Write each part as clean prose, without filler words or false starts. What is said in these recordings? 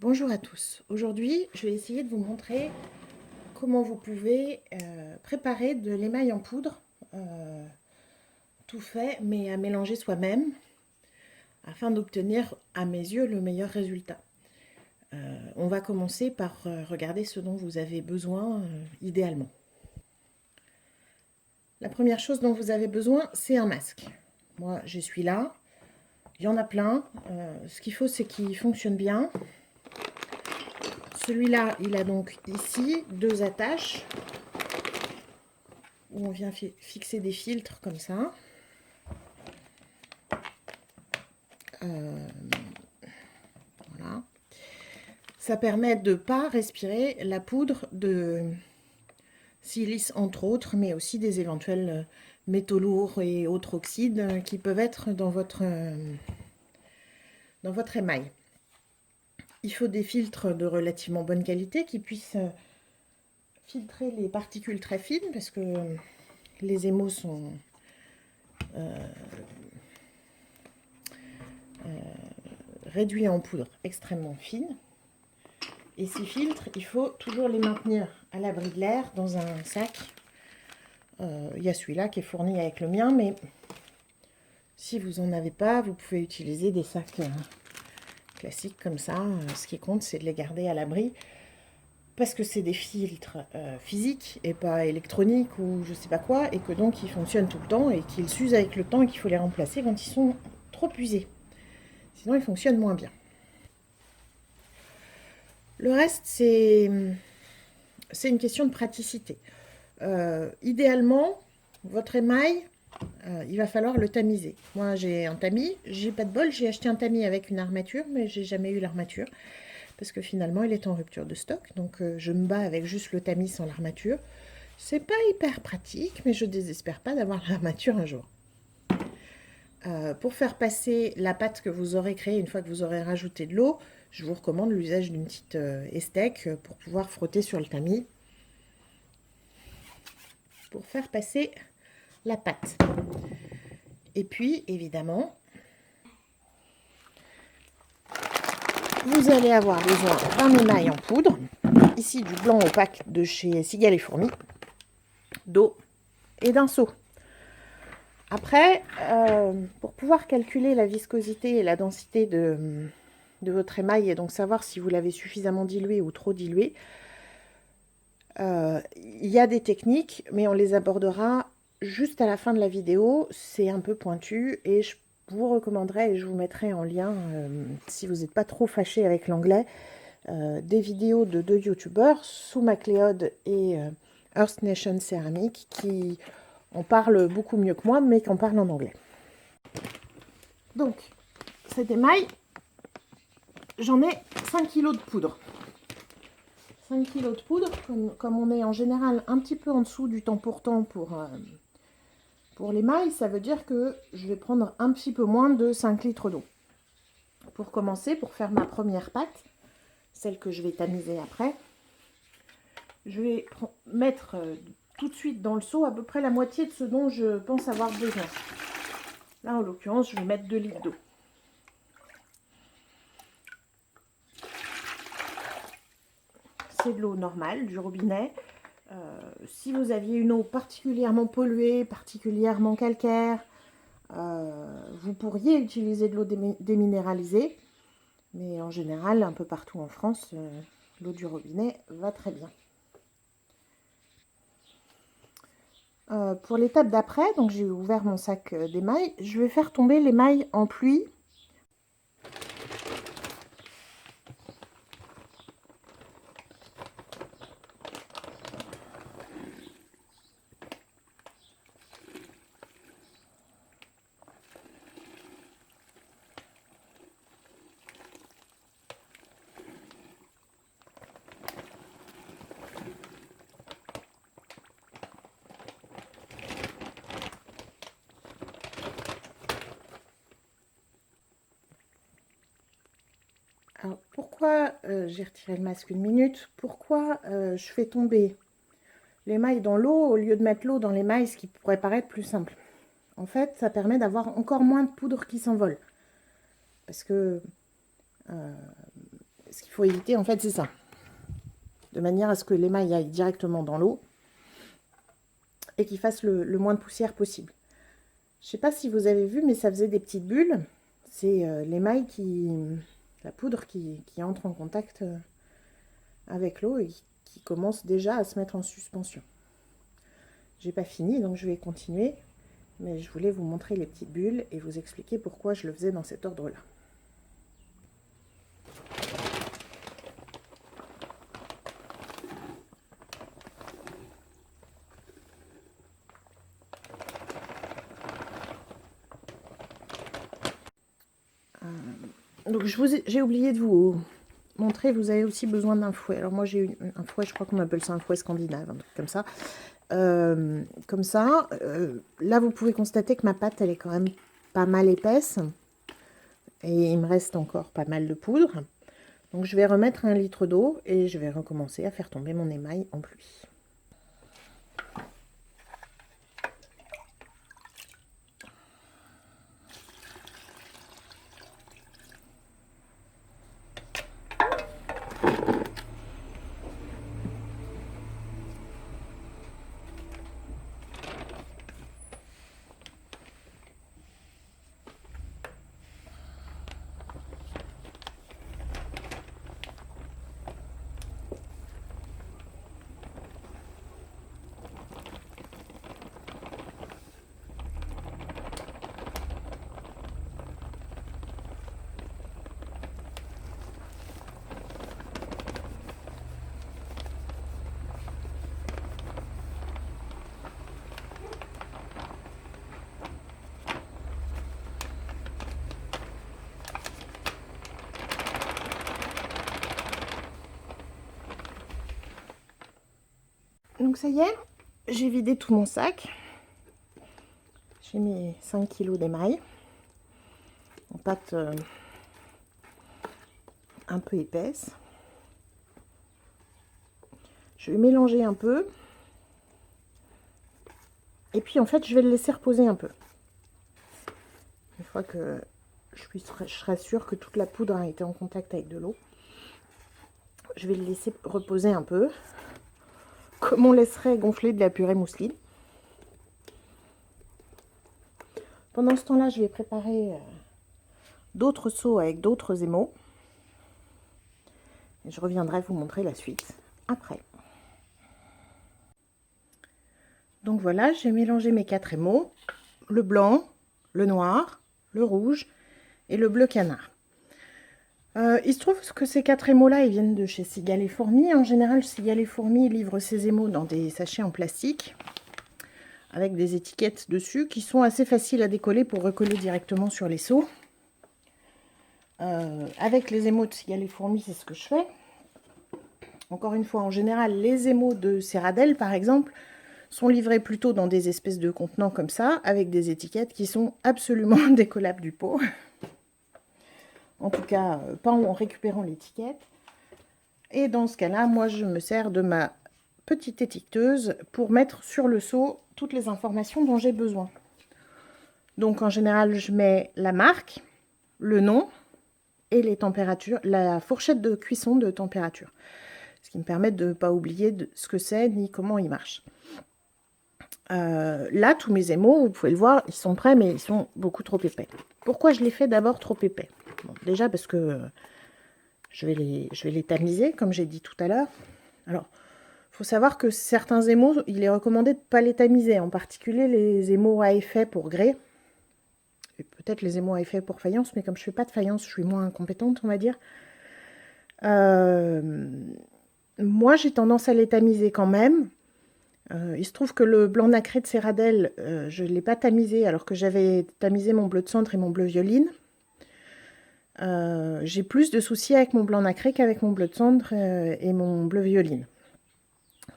Bonjour à tous. Aujourd'hui, je vais essayer de vous montrer comment vous pouvez préparer de l'émail en poudre, tout fait, mais à mélanger soi-même, afin d'obtenir, à mes yeux, le meilleur résultat. On va commencer par regarder ce dont vous avez besoin idéalement. La première chose dont vous avez besoin, c'est un masque. Moi, je suis là. Il y en a plein. Ce qu'il faut, c'est qu'il fonctionne bien. Celui-là, il a donc ici deux attaches où on vient fixer des filtres comme ça. Voilà. Ça permet de ne pas respirer la poudre de silice entre autres, mais aussi des éventuels métaux lourds et autres oxydes qui peuvent être dans votre émail. Il faut des filtres de relativement bonne qualité qui puissent filtrer les particules très fines parce que les émaux sont réduits en poudre extrêmement fine. Et ces filtres, il faut toujours les maintenir à l'abri de l'air dans un sac. Il y a celui-là qui est fourni avec le mien, mais si vous n'en avez pas, vous pouvez utiliser des sacs classiques comme ça. Ce qui compte, c'est de les garder à l'abri parce que c'est des filtres physiques et pas électroniques ou je sais pas quoi, et que donc ils fonctionnent tout le temps et qu'ils s'usent avec le temps et qu'il faut les remplacer quand ils sont trop usés. Sinon, ils fonctionnent moins bien. Le reste, c'est une question de praticité. Idéalement, votre émail, il va falloir le tamiser. Moi, j'ai un tamis, j'ai pas de bol, j'ai acheté un tamis avec une armature, mais j'ai jamais eu l'armature parce que finalement, il est en rupture de stock. Donc, je me bats avec juste le tamis sans l'armature. C'est pas hyper pratique, mais je désespère pas d'avoir l'armature un jour. Pour faire passer la pâte que vous aurez créée une fois que vous aurez rajouté de l'eau, je vous recommande l'usage d'une petite estèque pour pouvoir frotter sur le tamis pour faire passer la pâte. Et puis, évidemment, vous allez avoir besoin d'un émail en poudre, ici du blanc opaque de chez Cigale et Fourmis, d'eau et d'un seau. Après, pour pouvoir calculer la viscosité et la densité de votre émail et donc savoir si vous l'avez suffisamment dilué ou trop dilué, il y a des techniques, mais on les abordera juste à la fin de la vidéo. C'est un peu pointu et je vous recommanderais, et je vous mettrai en lien, si vous n'êtes pas trop fâché avec l'anglais, des vidéos de deux youtubeurs, Sue McLeod et Earth Nation Ceramic, qui en parlent beaucoup mieux que moi, mais qui en parlent en anglais. Donc, cet émail, j'en ai 5 kg de poudre. 5 kg de poudre, comme on est en général un petit peu en dessous du temps pour temps pour l'émail, ça veut dire que je vais prendre un petit peu moins de 5 litres d'eau. Pour commencer, pour faire ma première pâte, celle que je vais tamiser après, je vais mettre tout de suite dans le seau à peu près la moitié de ce dont je pense avoir besoin. Là, en l'occurrence, je vais mettre 2 litres d'eau. C'est de l'eau normale, du robinet. Si vous aviez une eau particulièrement polluée, particulièrement calcaire, vous pourriez utiliser de l'eau déminéralisée. Mais en général, un peu partout en France, l'eau du robinet va très bien. Pour l'étape d'après, donc j'ai ouvert mon sac d'émail, je vais faire tomber l'émail en pluie. Alors pourquoi j'ai retiré le masque une minute? Pourquoi je fais tomber l'émail dans l'eau au lieu de mettre l'eau dans l'émail, ce qui pourrait paraître plus simple? En fait, ça permet d'avoir encore moins de poudre qui s'envole. Parce que Ce qu'il faut éviter, en fait, c'est ça. De manière à ce que l'émail aille directement dans l'eau et qu'il fasse le moins de poussière possible. Je ne sais pas si vous avez vu, mais ça faisait des petites bulles. C'est l'émail la poudre qui entre en contact avec l'eau et qui commence déjà à se mettre en suspension. J'ai pas fini, donc je vais continuer. Mais je voulais vous montrer les petites bulles et vous expliquer pourquoi je le faisais dans cet ordre-là. Donc j'ai oublié de vous montrer, vous avez aussi besoin d'un fouet. Alors moi j'ai un fouet, je crois qu'on appelle ça un fouet scandinave, un truc comme ça. Là vous pouvez constater que ma pâte elle est quand même pas mal épaisse. Et il me reste encore pas mal de poudre. Donc je vais remettre 1 litre d'eau et je vais recommencer à faire tomber mon émail en pluie. Donc ça y est, j'ai vidé tout mon sac. J'ai mis 5 kg d'émail en pâte un peu épaisse. Je vais mélanger un peu. Et puis en fait, je vais le laisser reposer un peu. Une fois que je serai sûre que toute la poudre a été en contact avec de l'eau, je vais le laisser reposer un peu. Comme on laisserait gonfler de la purée mousseline. Pendant ce temps-là, je vais préparer d'autres seaux avec d'autres émaux. Et je reviendrai vous montrer la suite après. Donc voilà, j'ai mélangé mes 4 émaux. Le blanc, le noir, le rouge et le bleu canard. Il se trouve que ces 4 émaux-là, ils viennent de chez Cigale et Fourmi. En général, Cigale et Fourmi livre ces émaux dans des sachets en plastique avec des étiquettes dessus qui sont assez faciles à décoller pour recoller directement sur les seaux. Avec les émaux de Cigale et Fourmi, c'est ce que je fais. Encore une fois, en général, les émaux de Céradel, par exemple, sont livrés plutôt dans des espèces de contenants comme ça, avec des étiquettes qui sont absolument décollables du pot. En tout cas, pas en récupérant l'étiquette. Et dans ce cas-là, moi, je me sers de ma petite étiqueteuse pour mettre sur le seau toutes les informations dont j'ai besoin. Donc, en général, je mets la marque, le nom et les températures, la fourchette de cuisson de température. Ce qui me permet de ne pas oublier ce que c'est ni comment il marche. Là, tous mes émaux, vous pouvez le voir, ils sont prêts, mais ils sont beaucoup trop épais. Pourquoi je les fais d'abord trop épais? Bon, déjà parce que je vais les tamiser, comme j'ai dit tout à l'heure. Alors, il faut savoir que certains émaux, il est recommandé de ne pas les tamiser, en particulier les émaux à effet pour grès. Et peut-être les émaux à effet pour faïence, mais comme je ne fais pas de faïence, je suis moins compétente, on va dire. Moi, j'ai tendance à les tamiser quand même. Il se trouve que le blanc nacré de Céradel, je ne l'ai pas tamisé alors que j'avais tamisé mon bleu de centre et mon bleu violine. J'ai plus de soucis avec mon blanc nacré qu'avec mon bleu de cendre et mon bleu violine.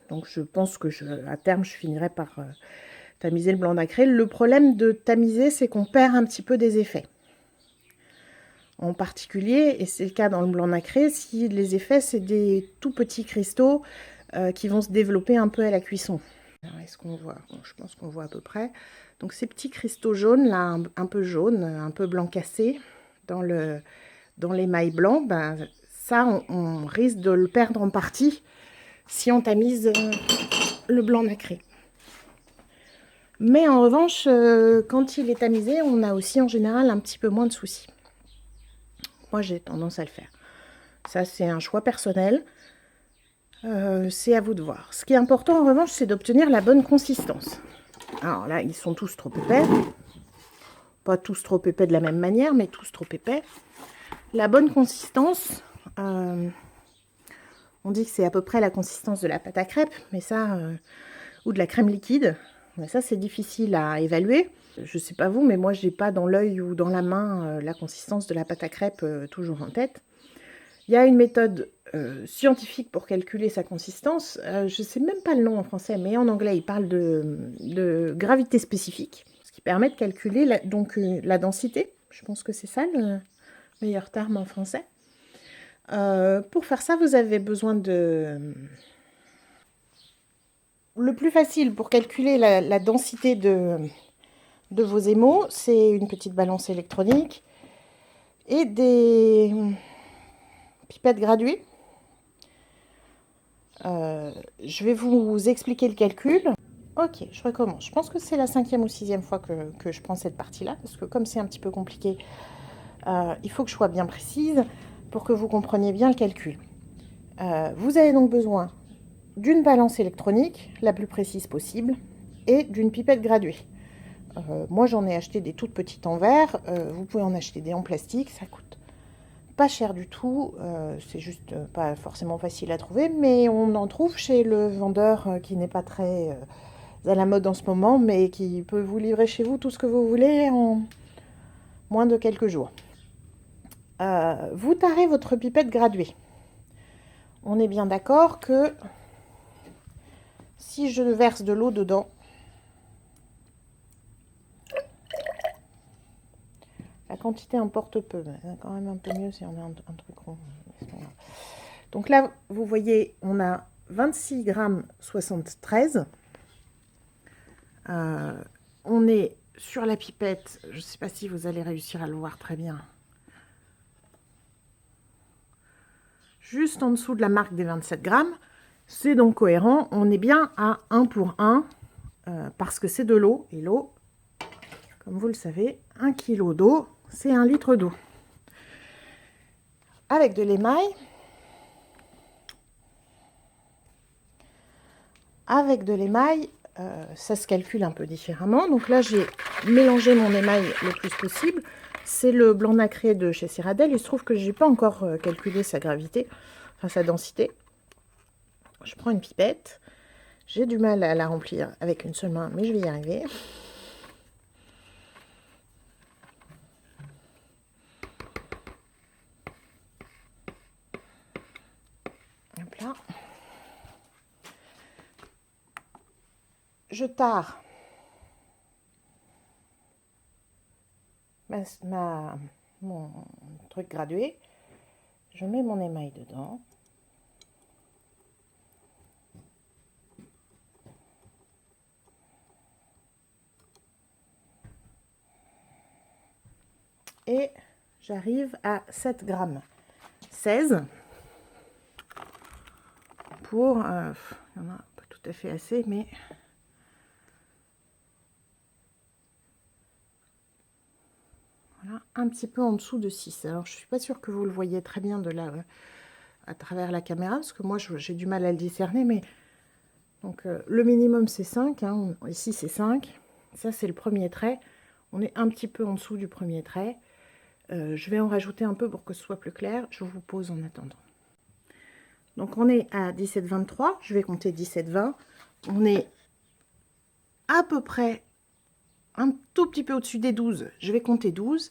Donc je pense que à terme, je finirai par tamiser le blanc nacré. Le problème de tamiser, c'est qu'on perd un petit peu des effets. En particulier, et c'est le cas dans le blanc nacré, si les effets, c'est des tout petits cristaux qui vont se développer un peu à la cuisson. Est-ce qu'on voit? Bon, je pense qu'on voit à peu près. Donc ces petits cristaux jaunes, là, un peu jaunes, un peu blanc cassé, dans l'émail blanc, ben, Ça, on risque de le perdre en partie si on tamise le blanc nacré. Mais en revanche, quand il est tamisé, on a aussi en général un petit peu moins de soucis. Moi, j'ai tendance à le faire. Ça, c'est un choix personnel. C'est à vous de voir. Ce qui est important, en revanche, c'est d'obtenir la bonne consistance. Alors là, ils sont tous trop épais. Pas tous trop épais de la même manière, mais tous trop épais. La bonne consistance, on dit que c'est à peu près la consistance de la pâte à crêpes, mais ça, ou de la crème liquide. Mais ça, c'est difficile à évaluer. Je sais pas vous, mais moi, j'ai pas dans l'œil ou dans la main la consistance de la pâte à crêpes toujours en tête. Il y a une méthode scientifique pour calculer sa consistance. Je sais même pas le nom en français, mais en anglais, il parle de gravité spécifique, ce qui permet de calculer la densité. Je pense que c'est ça le meilleur terme en français. Pour faire ça, vous avez besoin de... Le plus facile pour calculer la densité de vos émaux, c'est une petite balance électronique et des pipettes graduées. Je vais vous expliquer le calcul. Ok, je recommence. Je pense que c'est la 5e ou 6e fois que je prends cette partie-là, parce que comme c'est un petit peu compliqué, il faut que je sois bien précise pour que vous compreniez bien le calcul. Vous avez donc besoin d'une balance électronique, la plus précise possible, et d'une pipette graduée. Moi, j'en ai acheté des toutes petites en verre. Vous pouvez en acheter des en plastique, ça coûte pas cher du tout. C'est juste pas forcément facile à trouver, mais on en trouve chez le vendeur qui n'est pas très à la mode en ce moment, mais qui peut vous livrer chez vous tout ce que vous voulez en moins de quelques jours. Vous tarez votre pipette graduée. On est bien d'accord que si je verse de l'eau dedans, la quantité importe peu. C'est quand même un peu mieux si on a un truc rond. Donc là, vous voyez, on a 26 grammes 73. On est sur la pipette. Je ne sais pas si vous allez réussir à le voir très bien. Juste en dessous de la marque des 27 grammes. C'est donc cohérent. On est bien à 1 pour 1 parce que c'est de l'eau. Et l'eau, comme vous le savez, 1 kg d'eau, c'est 1 litre d'eau. Avec de l'émail, ça se calcule un peu différemment. Donc là, j'ai mélangé mon émail le plus possible. C'est le blanc nacré de chez Céradel. Il se trouve que je n'ai pas encore calculé sa gravité, enfin sa densité. Je prends une pipette. J'ai du mal à la remplir avec une seule main, mais je vais y arriver. Hop là. Je tare mon truc gradué. Je mets mon émail dedans. Et j'arrive à 7 grammes 16 pour, il n'y en a pas tout à fait assez, mais voilà, un petit peu en dessous de 6. Alors, je ne suis pas sûre que vous le voyez très bien de là, à travers la caméra, parce que moi, j'ai du mal à le discerner, mais donc le minimum, c'est 5. Hein. Ici, c'est 5. Ça, c'est le premier trait. On est un petit peu en dessous du premier trait. Je vais en rajouter un peu pour que ce soit plus clair. Je vous pose en attendant. Donc, on est à 17,23. Je vais compter 17,20. On est à peu près un tout petit peu au-dessus des 12. Je vais compter 12.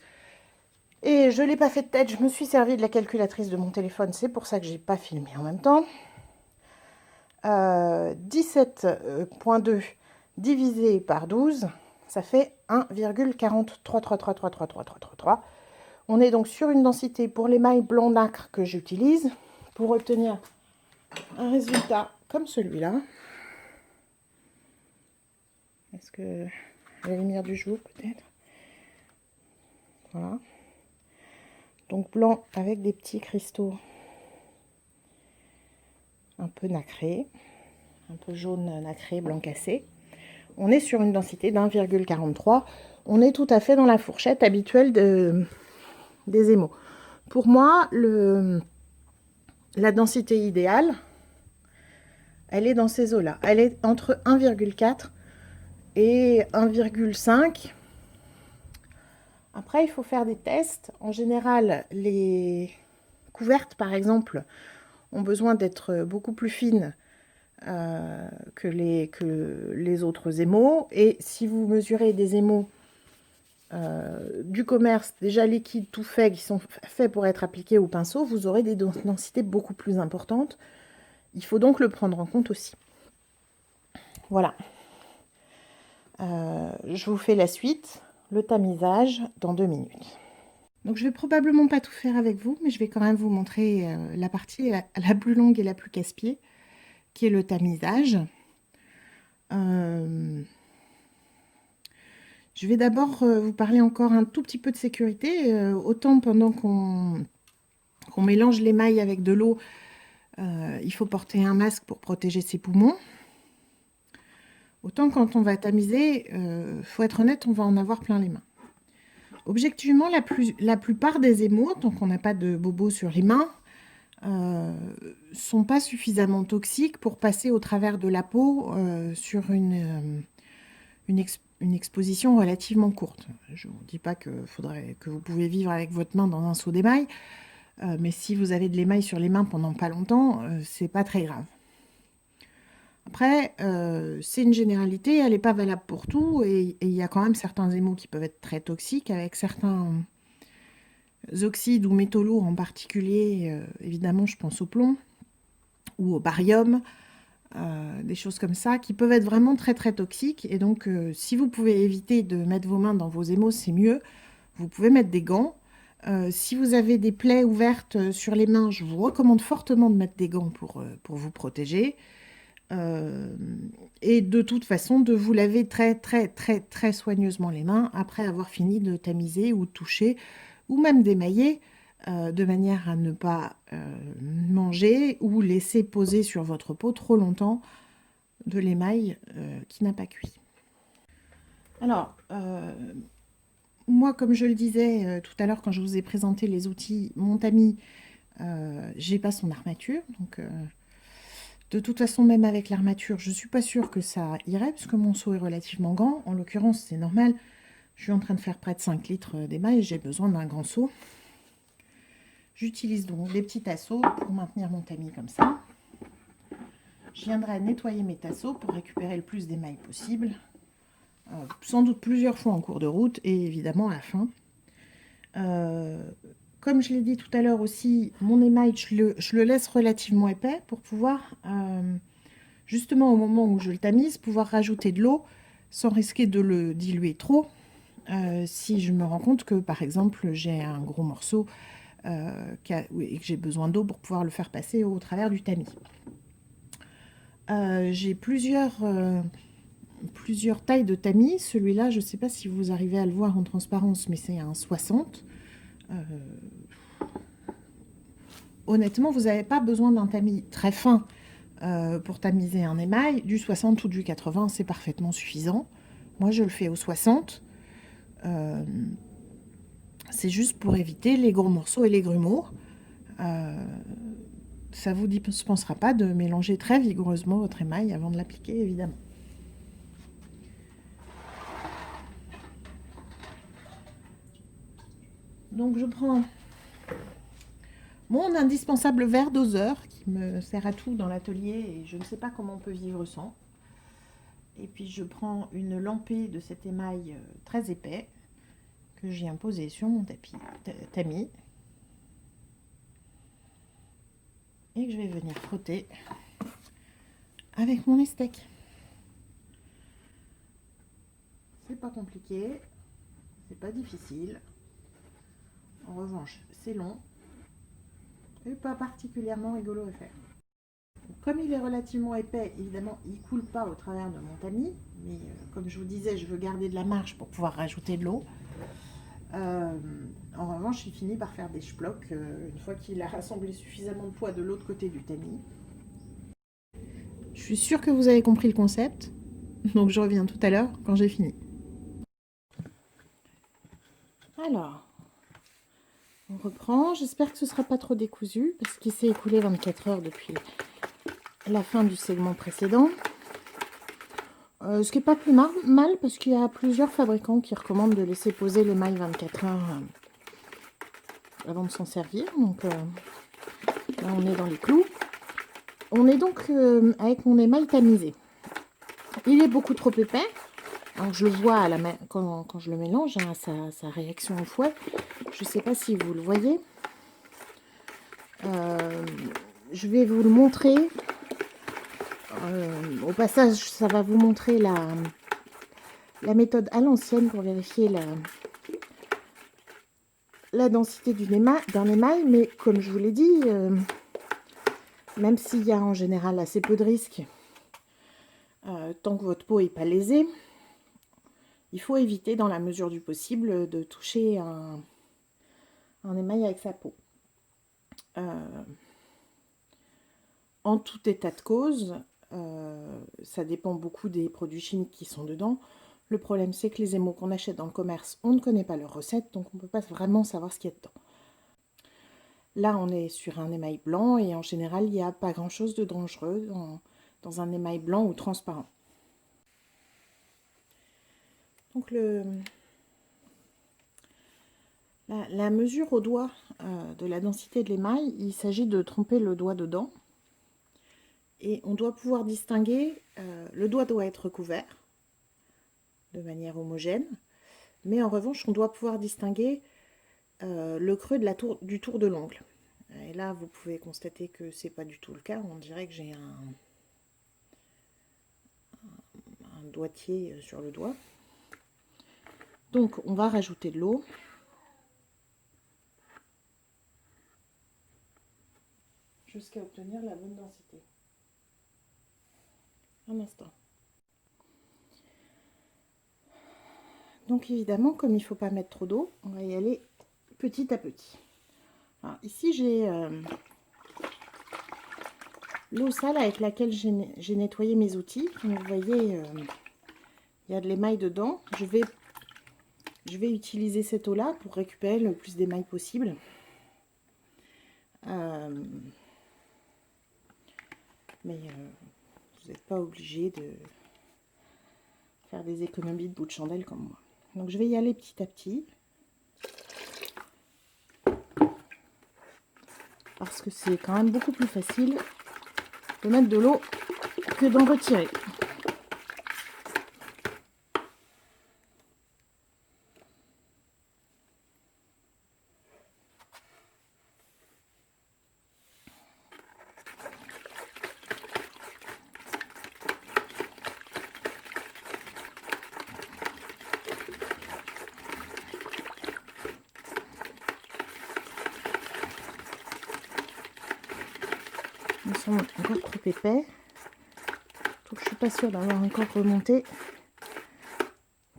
Et je ne l'ai pas fait de tête. Je me suis servi de la calculatrice de mon téléphone. C'est pour ça que je n'ai pas filmé en même temps. 17,2 divisé par 12, ça fait 1,4333333333. On est donc sur une densité pour l'émail blanc nacre que j'utilise pour obtenir un résultat comme celui-là. Est-ce que à la lumière du jour peut-être? Voilà. Donc blanc avec des petits cristaux un peu nacré, un peu jaune nacré, blanc cassé. On est sur une densité d'1,43. On est tout à fait dans la fourchette habituelle des émaux. Pour moi, la densité idéale, elle est dans ces eaux-là. Elle est entre 1,4 et 1,5. Après, il faut faire des tests. En général, les couvertes, par exemple, ont besoin d'être beaucoup plus fines que les autres émaux. Et si vous mesurez des émaux du commerce, déjà liquides, tout faits, qui sont faits pour être appliqués au pinceau, vous aurez des densités beaucoup plus importantes. Il faut donc le prendre en compte aussi. Voilà. Je vous fais la suite, le tamisage, dans 2 minutes. Donc je vais probablement pas tout faire avec vous, mais je vais quand même vous montrer la partie la plus longue et la plus casse-pied, qui est le tamisage. Je vais d'abord vous parler encore un tout petit peu de sécurité. Autant pendant qu'on mélange l'émail avec de l'eau, il faut porter un masque pour protéger ses poumons. Autant quand on va tamiser, faut être honnête, on va en avoir plein les mains. Objectivement, la plupart des émaux, donc on n'a pas de bobos sur les mains, sont pas suffisamment toxiques pour passer au travers de la peau sur une exposition relativement courte. Je ne vous dis pas que vous pouvez vivre avec votre main dans un seau d'émail, mais si vous avez de l'émail sur les mains pendant pas longtemps, c'est pas très grave. Après, c'est une généralité, elle n'est pas valable pour tout, et il y a quand même certains émaux qui peuvent être très toxiques, avec certains oxydes ou métaux lourds en particulier, évidemment je pense au plomb ou au barium, des choses comme ça, qui peuvent être vraiment très très toxiques, et donc si vous pouvez éviter de mettre vos mains dans vos émaux, c'est mieux. Vous pouvez mettre des gants. Si vous avez des plaies ouvertes sur les mains, je vous recommande fortement de mettre des gants pour vous protéger. Et de toute façon, de vous laver très très très très soigneusement les mains après avoir fini de tamiser ou de toucher ou même d'émailler, de manière à ne pas manger ou laisser poser sur votre peau trop longtemps de l'émail qui n'a pas cuit. Alors, moi, comme je le disais tout à l'heure quand je vous ai présenté les outils, mon tamis, j'ai pas son armature, donc de toute façon, même avec l'armature, je ne suis pas sûre que ça irait, parce que mon seau est relativement grand. En l'occurrence, c'est normal. Je suis en train de faire près de 5 litres d'émail et j'ai besoin d'un grand seau. J'utilise donc des petits tasseaux pour maintenir mon tamis comme ça. Je viendrai nettoyer mes tasseaux pour récupérer le plus d'émail possible. Sans doute plusieurs fois en cours de route et évidemment à la fin. Comme je l'ai dit tout à l'heure aussi, mon émail, je le laisse relativement épais pour pouvoir, justement au moment où je le tamise, pouvoir rajouter de l'eau sans risquer de le diluer trop. Si je me rends compte que, par exemple, j'ai un gros morceau et que j'ai besoin d'eau pour pouvoir le faire passer au travers du tamis. J'ai plusieurs tailles de tamis. Celui-là, je ne sais pas si vous arrivez à le voir en transparence, mais c'est un 60. Honnêtement, vous n'avez pas besoin d'un tamis très fin pour tamiser un émail. Du 60 ou du 80, c'est parfaitement suffisant. Moi, je le fais au 60. C'est juste pour éviter les gros morceaux et les grumeaux. Ça ne vous dispensera pas de mélanger très vigoureusement votre émail avant de l'appliquer, évidemment. Donc, je prends mon indispensable verre doseur qui me sert à tout dans l'atelier et je ne sais pas comment on peut vivre sans. Et puis je prends une lampée de cet émail très épais que j'ai imposé sur mon tamis et que je vais venir frotter avec mon estèque. C'est pas compliqué, c'est pas difficile. En revanche, c'est long et pas particulièrement rigolo à faire. Comme il est relativement épais, évidemment, il ne coule pas au travers de mon tamis, mais comme je vous disais, je veux garder de la marge pour pouvoir rajouter de l'eau. En revanche, il finit par faire des schplocks une fois qu'il a rassemblé suffisamment de poids de l'autre côté du tamis. Je suis sûre que vous avez compris le concept, donc je reviens tout à l'heure quand j'ai fini. Alors, on reprend. J'espère que ce ne sera pas trop décousu, parce qu'il s'est écoulé 24 heures depuis la fin du segment précédent. Ce qui n'est pas plus mal, parce qu'il y a plusieurs fabricants qui recommandent de laisser poser l'émail 24 heures avant de s'en servir. Donc là, on est dans les clous. On est donc avec mon émail tamisé. Il est beaucoup trop épais. Alors je le vois à quand je le mélange, hein, sa réaction au fouet. Je ne sais pas si vous le voyez. Je vais vous le montrer. Au passage, ça va vous montrer la méthode à l'ancienne pour vérifier la densité d'un émail. Mais comme je vous l'ai dit, même s'il y a en général assez peu de risques, tant que votre peau n'est pas lésée, il faut éviter dans la mesure du possible de toucher un émail avec sa peau. En tout état de cause, ça dépend beaucoup des produits chimiques qui sont dedans. Le problème, c'est que les émaux qu'on achète dans le commerce, on ne connaît pas leurs recettes, donc on ne peut pas vraiment savoir ce qu'il y a dedans. Là, on est sur un émail blanc et en général, il n'y a pas grand-chose de dangereux dans un émail blanc ou transparent. Donc la mesure au doigt de la densité de l'émail, il s'agit de tremper le doigt dedans. Et on doit pouvoir distinguer, le doigt doit être couvert de manière homogène, mais en revanche, on doit pouvoir distinguer le creux du tour de l'ongle. Et là, vous pouvez constater que c'est pas du tout le cas. On dirait que j'ai un doigtier sur le doigt. Donc, on va rajouter de l'eau. Jusqu'à obtenir la bonne densité. Un instant. Donc évidemment, comme il ne faut pas mettre trop d'eau, on va y aller petit à petit. Alors, ici, j'ai l'eau sale avec laquelle j'ai nettoyé mes outils. Comme vous voyez, il y a de l'émail dedans. Je vais utiliser cette eau-là pour récupérer le plus d'émail possible. Mais vous n'êtes pas obligé de faire des économies de bout de chandelle comme moi. Donc je vais y aller petit à petit. Parce que c'est quand même beaucoup plus facile de mettre de l'eau que d'en retirer. Ils sont encore trop épais. Donc je suis pas sûre d'avoir encore remonté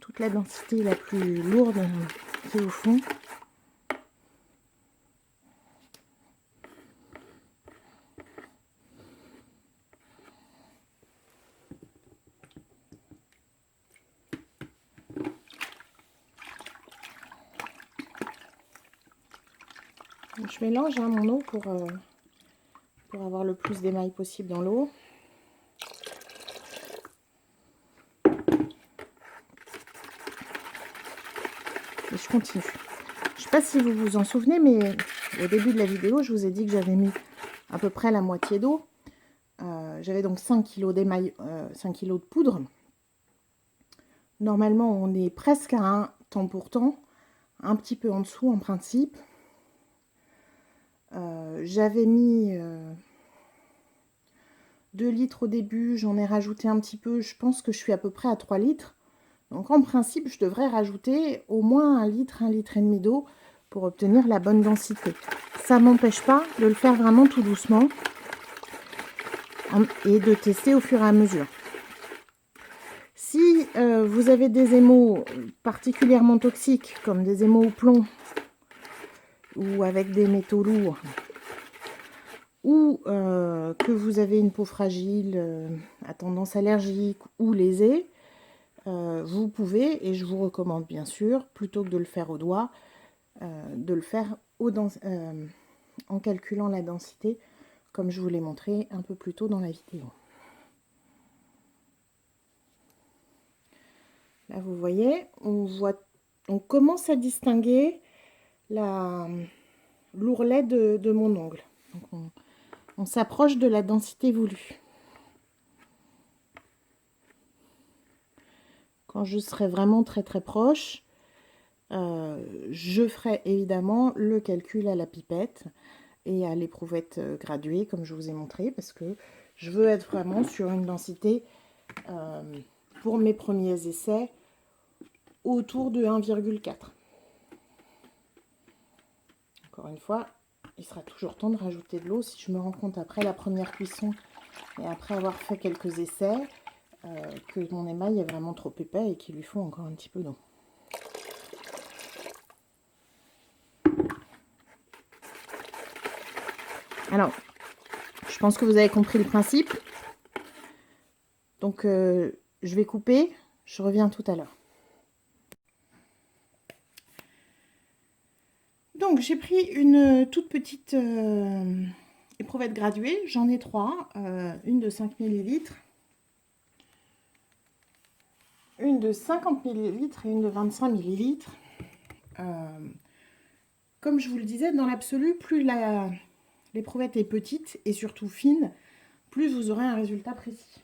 toute la densité la plus lourde qui est au fond. Donc, je mélange mon eau pour avoir le plus d'émail possible dans l'eau. Et je continue. Je ne sais pas si vous vous en souvenez, mais au début de la vidéo, je vous ai dit que j'avais mis à peu près la moitié d'eau. J'avais donc 5 kg d'émail, 5 kg de poudre. Normalement, on est presque à un temps pour temps, un petit peu en dessous en principe. J'avais mis 2 litres au début, j'en ai rajouté un petit peu, je pense que je suis à peu près à 3 litres. Donc en principe, je devrais rajouter au moins 1 litre et demi d'eau pour obtenir la bonne densité. Ça ne m'empêche pas de le faire vraiment tout doucement et de tester au fur et à mesure. Si vous avez des émaux particulièrement toxiques, comme des émaux au plomb ou avec des métaux lourds, ou que vous avez une peau fragile, à tendance allergique ou lésée, vous pouvez, et je vous recommande bien sûr, plutôt que de le faire au doigt, de le faire en calculant la densité, comme je vous l'ai montré un peu plus tôt dans la vidéo. Là, vous voyez, on commence à distinguer l'ourlet de mon ongle. Donc on s'approche de la densité voulue. Quand je serai vraiment très très proche, je ferai évidemment le calcul à la pipette et à l'éprouvette graduée, comme je vous ai montré, parce que je veux être vraiment sur une densité, pour mes premiers essais, autour de 1,4. Encore une fois, il sera toujours temps de rajouter de l'eau si je me rends compte après la première cuisson et après avoir fait quelques essais que mon émail est vraiment trop épais et qu'il lui faut encore un petit peu d'eau. Alors, je pense que vous avez compris le principe. Donc, je vais couper. Je reviens tout à l'heure. Donc, j'ai pris une toute petite éprouvette graduée. J'en ai 3. Une de 5 ml, une de 50 ml et une de 25 ml. Comme je vous le disais, dans l'absolu, plus l'éprouvette est petite et surtout fine, plus vous aurez un résultat précis.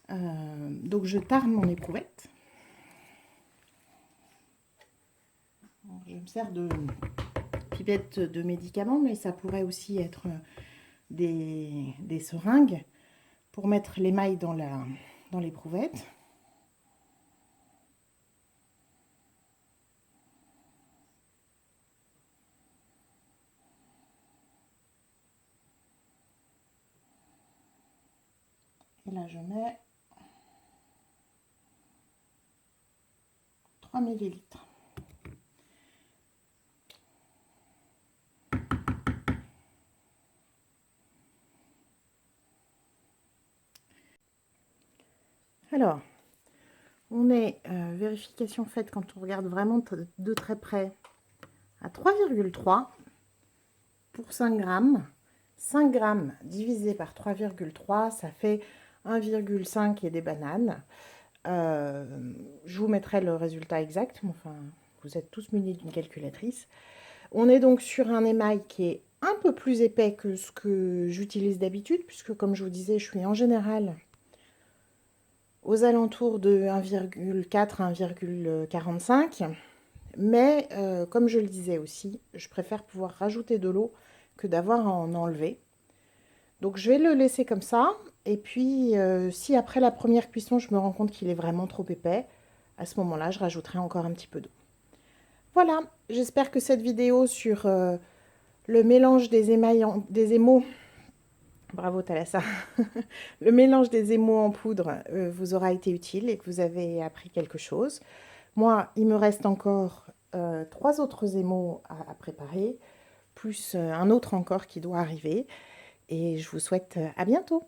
Donc je tarne mon éprouvette. Je me sers de pipette de médicaments, mais ça pourrait aussi être des seringues pour mettre l'émail dans l'éprouvette. Et là je mets 3 ml. Alors, on est, vérification faite quand on regarde vraiment de très près, à 3,3 pour 5 grammes. 5 grammes divisé par 3,3, ça fait 1,5 et des bananes. Je vous mettrai le résultat exact, mais enfin, vous êtes tous munis d'une calculatrice. On est donc sur un émail qui est un peu plus épais que ce que j'utilise d'habitude, puisque comme je vous disais, je suis en général aux alentours de 1,4 à 1,45. Mais comme je le disais aussi, je préfère pouvoir rajouter de l'eau que d'avoir à en enlever. Donc je vais le laisser comme ça. Et puis si après la première cuisson, je me rends compte qu'il est vraiment trop épais, à ce moment-là, je rajouterai encore un petit peu d'eau. Voilà, j'espère que cette vidéo sur le mélange des émaux, bravo Thalassa, le mélange des émaux en poudre vous aura été utile et que vous avez appris quelque chose. Moi, il me reste encore 3 autres émaux à préparer, plus un autre encore qui doit arriver. Et je vous souhaite à bientôt.